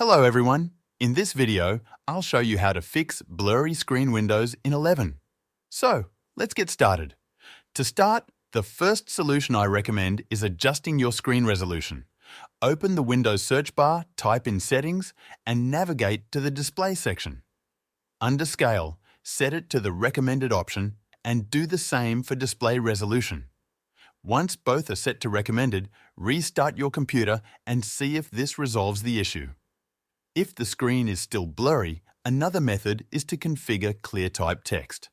Hello everyone. In this video, I'll show you how to fix blurry screen windows in 11. So, let's get started. To start, the first solution I recommend is adjusting your screen resolution. Open the Windows search bar, type in Settings, and navigate to the Display section. Under Scale, set it to the recommended option and do the same for Display Resolution. Once both are set to recommended, restart your computer and see if this resolves the issue. If the screen is still blurry, another method is to configure ClearType text.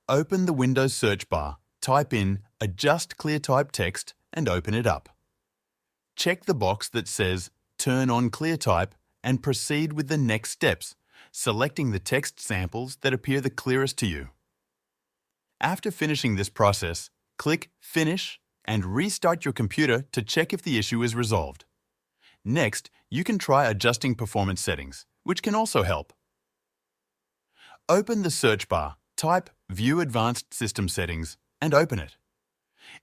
Open the Windows search bar, type in Adjust ClearType text and open it up. Check the box that says Turn on ClearType and proceed with the next steps, selecting the text samples that appear the clearest to you. After finishing this process, click Finish and restart your computer to check if the issue is resolved. Next, you can try adjusting performance settings, which can also help. Open the search bar, type View Advanced System Settings, and open it.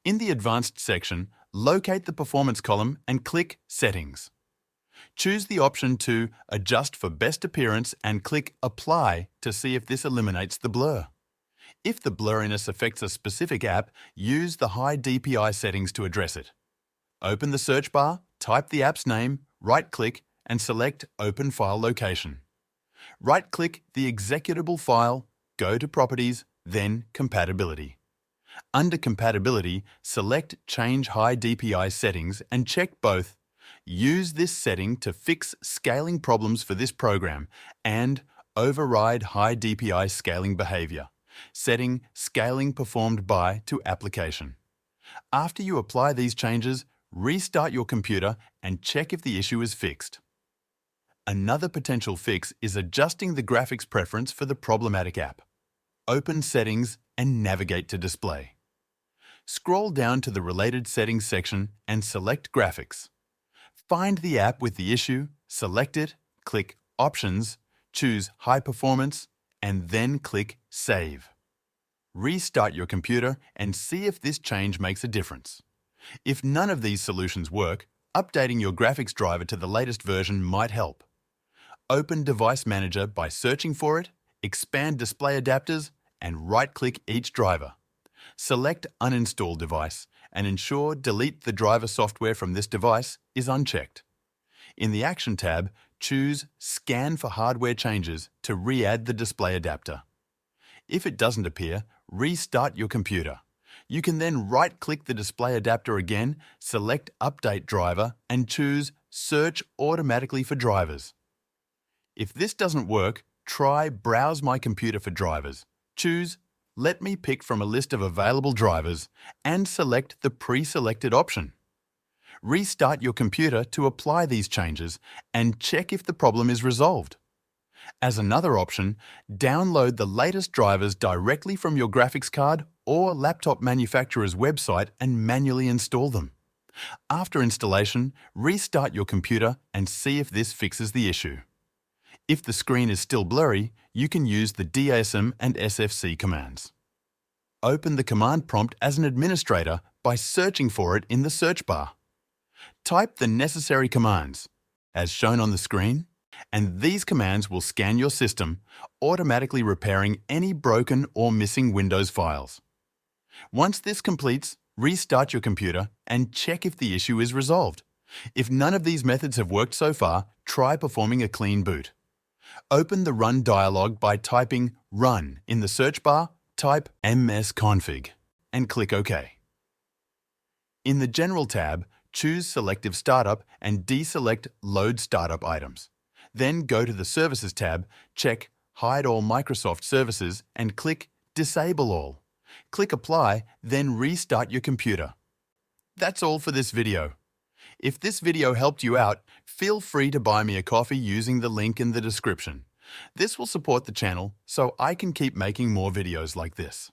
In the Advanced section, locate the Performance column and click Settings. Choose the option to Adjust for Best Appearance and click Apply to see if this eliminates the blur. If the blurriness affects a specific app, use the high DPI settings to address it. Open the search bar, type the app's name, right-click, and select Open File Location. Right-click the executable file, go to Properties, then Compatibility. Under Compatibility, select Change High DPI Settings and check both. Use this setting to fix scaling problems for this program and override high DPI scaling behavior, setting Scaling Performed By to Application. After you apply these changes, restart your computer and check if the issue is fixed. Another potential fix is adjusting the graphics preference for the problematic app. Open Settings and navigate to Display. Scroll down to the Related Settings section and select Graphics. Find the app with the issue, select it, click Options, choose High Performance, and then click Save. Restart your computer and see if this change makes a difference. If none of these solutions work, updating your graphics driver to the latest version might help. Open Device Manager by searching for it, expand Display Adapters, and right-click each driver. Select Uninstall Device and ensure Delete the driver software from this device is unchecked. In the Action tab, choose Scan for hardware changes to re-add the display adapter. If it doesn't appear, restart your computer. You can then right-click the display adapter again, select Update Driver, and choose Search automatically for drivers. If this doesn't work, try Browse my computer for drivers. Choose Let me pick from a list of available drivers and select the pre-selected option. Restart your computer to apply these changes and check if the problem is resolved. As another option, download the latest drivers directly from your graphics card or laptop manufacturer's website and manually install them. After installation, restart your computer and see if this fixes the issue. If the screen is still blurry, you can use the DSM and SFC commands. Open the command prompt as an administrator by searching for it in the search bar. Type the necessary commands, as shown on the screen, and these commands will scan your system, automatically repairing any broken or missing Windows files. Once this completes, restart your computer and check if the issue is resolved. If none of these methods have worked so far, try performing a clean boot. Open the Run dialog by typing Run in the search bar, type msconfig, and click OK. In the General tab, choose Selective Startup and deselect Load Startup Items. Then go to the Services tab, check Hide All Microsoft Services and click Disable All. Click Apply, then restart your computer. That's all for this video. If this video helped you out, feel free to buy me a coffee using the link in the description. This will support the channel so I can keep making more videos like this.